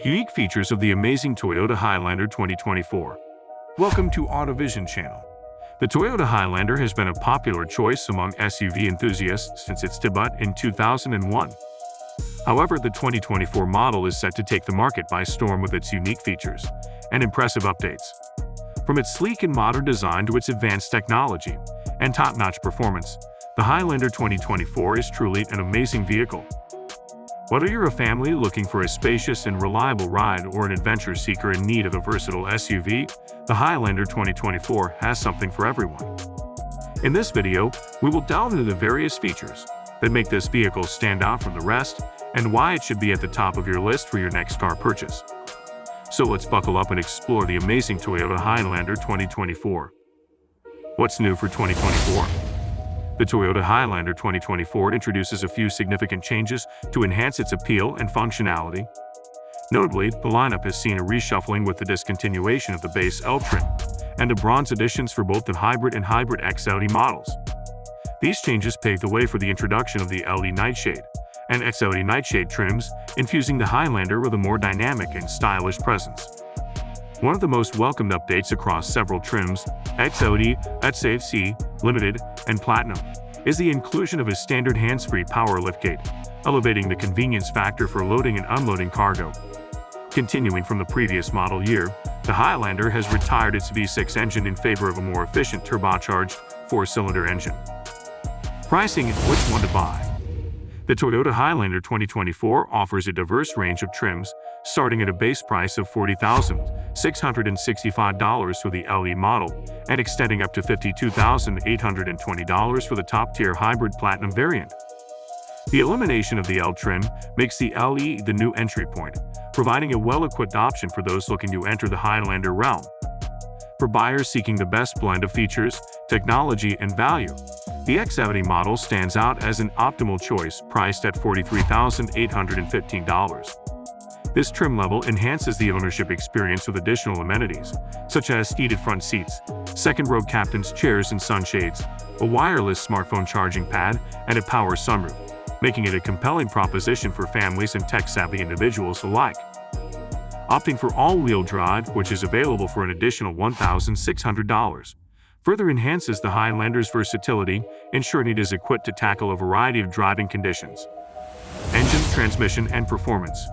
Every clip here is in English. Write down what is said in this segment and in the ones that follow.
Unique features of the amazing Toyota Highlander 2024. Welcome to AutoVision channel. The Toyota Highlander has been a popular choice among SUV enthusiasts since its debut in 2001. However, the 2024 model is set to take the market by storm with its unique features and impressive updates. From its sleek and modern design to its advanced technology and top-notch performance, the Highlander 2024 is truly an amazing vehicle. Whether you're a family looking for a spacious and reliable ride or an adventure seeker in need of a versatile SUV, the Highlander 2024 has something for everyone. In this video, we will delve into the various features that make this vehicle stand out from the rest and why it should be at the top of your list for your next car purchase. So let's buckle up and explore the amazing Toyota Highlander 2024. What's new for 2024? The Toyota Highlander 2024 introduces a few significant changes to enhance its appeal and functionality. Notably, the lineup has seen a reshuffling with the discontinuation of the base L trim and the bronze editions for both the Hybrid and Hybrid XLE models. These changes pave the way for the introduction of the LE Nightshade and XLE Nightshade trims, infusing the Highlander with a more dynamic and stylish presence. One of the most welcomed updates across several trims, XLE, XAFC, Limited, and Platinum, is the inclusion of a standard hands-free power liftgate, elevating the convenience factor for loading and unloading cargo. Continuing from the previous model year, the Highlander has retired its V6 engine in favor of a more efficient turbocharged 4-cylinder engine. Pricing and which one to buy. The Toyota Highlander 2024 offers a diverse range of trims, starting at a base price of $40,665 for the LE model and extending up to $52,820 for the top-tier Hybrid Platinum variant. The elimination of the L trim makes the LE the new entry point, providing a well-equipped option for those looking to enter the Highlander realm. For buyers seeking the best blend of features, technology, and value, the X70 model stands out as an optimal choice, priced at $43,815. This trim level enhances the ownership experience with additional amenities, such as heated front seats, second-row captain's chairs and sunshades, a wireless smartphone charging pad, and a power sunroof, making it a compelling proposition for families and tech-savvy individuals alike. Opting for all-wheel drive, which is available for an additional $1,600, further enhances the Highlander's versatility, ensuring it is equipped to tackle a variety of driving conditions. Engine, transmission, and performance.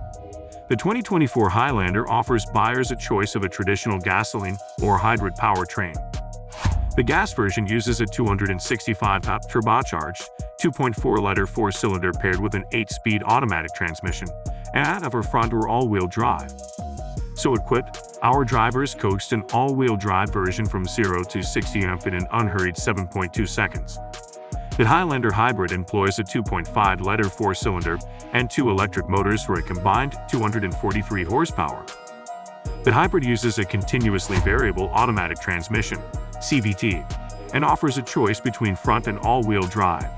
The 2024 Highlander offers buyers a choice of a traditional gasoline or hybrid powertrain. The gas version uses a 265-HP turbocharged 2.4-liter 4-cylinder paired with an 8-speed automatic transmission and either front or all-wheel drive. So equipped, our drivers coaxed an all-wheel drive version from 0 to 60 in an unhurried 7.2 seconds. The Highlander Hybrid employs a 2.5-liter 4-cylinder and 2 electric motors for a combined 243 horsepower. The Hybrid uses a continuously variable automatic transmission, CVT, and offers a choice between front and all-wheel drive.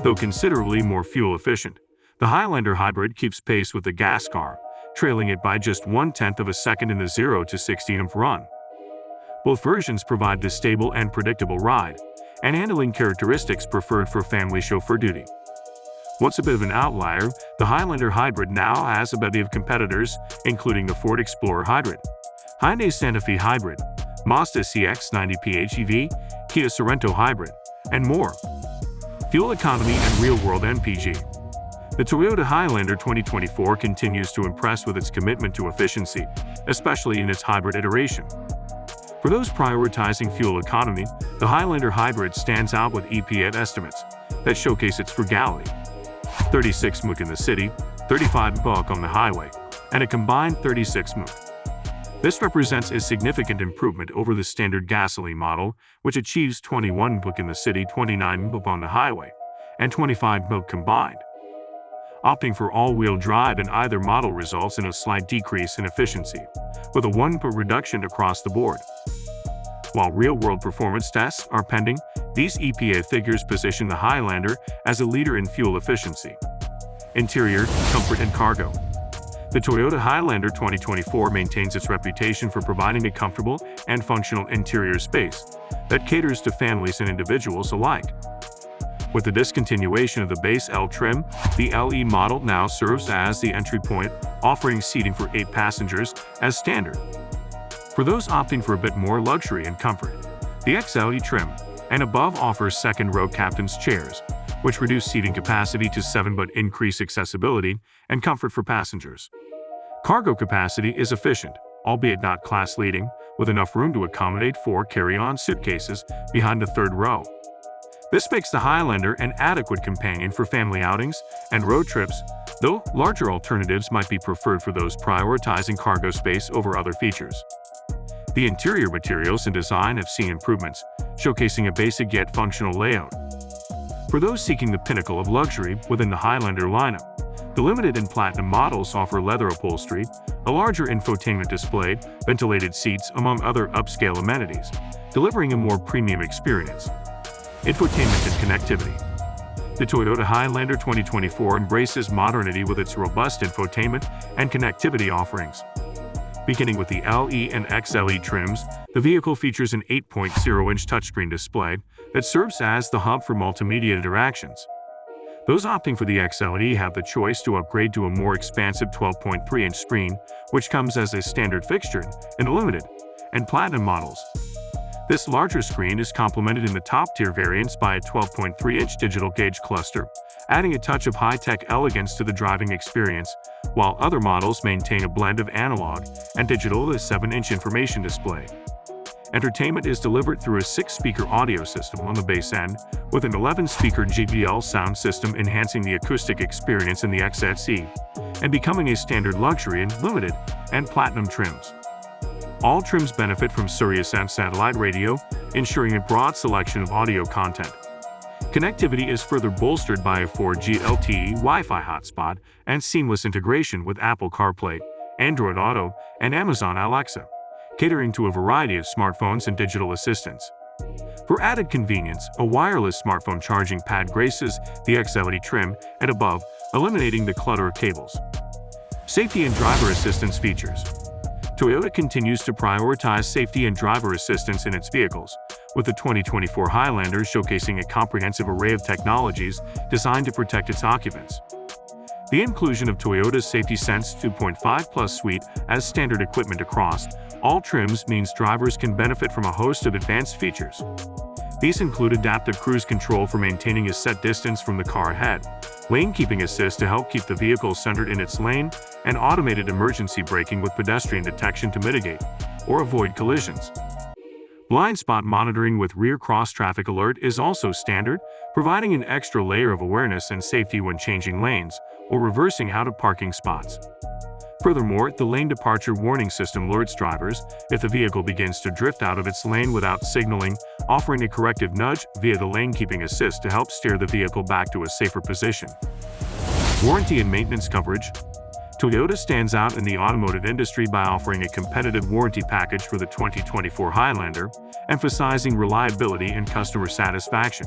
Though considerably more fuel-efficient, the Highlander Hybrid keeps pace with the gas car, trailing it by just 1/10 of a second in the 0 to 60 run. Both versions provide the stable and predictable ride and handling characteristics preferred for family chauffeur duty. Once a bit of an outlier, the Highlander Hybrid now has a bevy of competitors, including the Ford Explorer Hybrid, Hyundai Santa Fe Hybrid, Mazda CX-90 PHEV, Kia Sorento Hybrid, and more. Fuel economy and real-world MPG. The Toyota Highlander 2024 continues to impress with its commitment to efficiency, especially in its hybrid iteration. For those prioritizing fuel economy, the Highlander Hybrid stands out with EPA estimates that showcase its frugality: 36 mph in the city, 35 mph on the highway, and a combined 36 mph. This represents a significant improvement over the standard gasoline model, which achieves 21 mph in the city, 29 mph on the highway, and 25 mph combined. Opting for all-wheel drive in either model results in a slight decrease in efficiency, with a 1 mph reduction across the board. While real-world performance tests are pending, these EPA figures position the Highlander as a leader in fuel efficiency. Interior, comfort, and cargo. The Toyota Highlander 2024 maintains its reputation for providing a comfortable and functional interior space that caters to families and individuals alike. With the discontinuation of the base L trim, the LE model now serves as the entry point, offering seating for 8 passengers as standard. For those opting for a bit more luxury and comfort, the XLE trim and above offers second-row captain's chairs, which reduce seating capacity to 7 but increase accessibility and comfort for passengers. Cargo capacity is efficient, albeit not class-leading, with enough room to accommodate 4 carry-on suitcases behind the third row. This makes the Highlander an adequate companion for family outings and road trips, though larger alternatives might be preferred for those prioritizing cargo space over other features. The interior materials and design have seen improvements, showcasing a basic yet functional layout. For those seeking the pinnacle of luxury within the Highlander lineup, the limited and platinum models offer leather upholstery, a larger infotainment display, ventilated seats, among other upscale amenities, delivering a more premium experience. Infotainment and connectivity. The Toyota Highlander 2024 embraces modernity with its robust infotainment and connectivity offerings. Beginning with the LE and XLE trims, the vehicle features an 8.0-inch touchscreen display that serves as the hub for multimedia interactions. Those opting for the XLE have the choice to upgrade to a more expansive 12.3-inch screen, which comes as a standard fixture in the limited and platinum models. This larger screen is complemented in the top-tier variants by a 12.3-inch digital gauge cluster, adding a touch of high-tech elegance to the driving experience, while other models maintain a blend of analog and digital with a 7-inch information display. Entertainment is delivered through a 6-speaker audio system on the base end, with an 11-speaker JBL sound system enhancing the acoustic experience in the XSE, and becoming a standard luxury in limited and platinum trims. All trims benefit from SiriusXM satellite radio, ensuring a broad selection of audio content. Connectivity is further bolstered by a 4G LTE Wi-Fi hotspot and seamless integration with Apple CarPlay, Android Auto, and Amazon Alexa, catering to a variety of smartphones and digital assistants. For added convenience, a wireless smartphone charging pad graces the XLE trim and above, eliminating the clutter of cables. Safety and driver assistance features. Toyota continues to prioritize safety and driver assistance in its vehicles, with the 2024 Highlander showcasing a comprehensive array of technologies designed to protect its occupants. The inclusion of Toyota's Safety Sense 2.5 Plus suite as standard equipment across all trims means drivers can benefit from a host of advanced features. These include adaptive cruise control for maintaining a set distance from the car ahead, lane keeping assist to help keep the vehicle centered in its lane, and automated emergency braking with pedestrian detection to mitigate or avoid collisions. Blind spot monitoring with rear cross-traffic alert is also standard, providing an extra layer of awareness and safety when changing lanes or reversing out of parking spots. Furthermore, the lane departure warning system alerts drivers if the vehicle begins to drift out of its lane without signaling, offering a corrective nudge via the lane keeping assist to help steer the vehicle back to a safer position. Warranty and maintenance coverage. Toyota stands out in the automotive industry by offering a competitive warranty package for the 2024 Highlander, emphasizing reliability and customer satisfaction.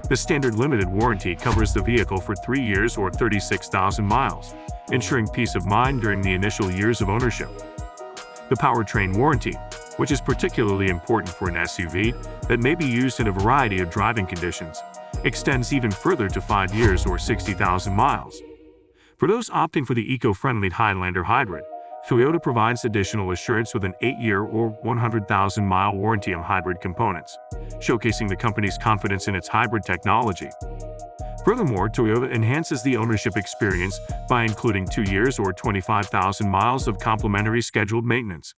The standard limited warranty covers the vehicle for 3 years or 36,000 miles, ensuring peace of mind during the initial years of ownership. The powertrain warranty, which is particularly important for an SUV that may be used in a variety of driving conditions, extends even further to 5 years or 60,000 miles. For those opting for the eco-friendly Highlander Hybrid, Toyota provides additional assurance with an 8-year or 100,000-mile warranty on hybrid components, showcasing the company's confidence in its hybrid technology. Furthermore, Toyota enhances the ownership experience by including 2 years or 25,000 miles of complimentary scheduled maintenance.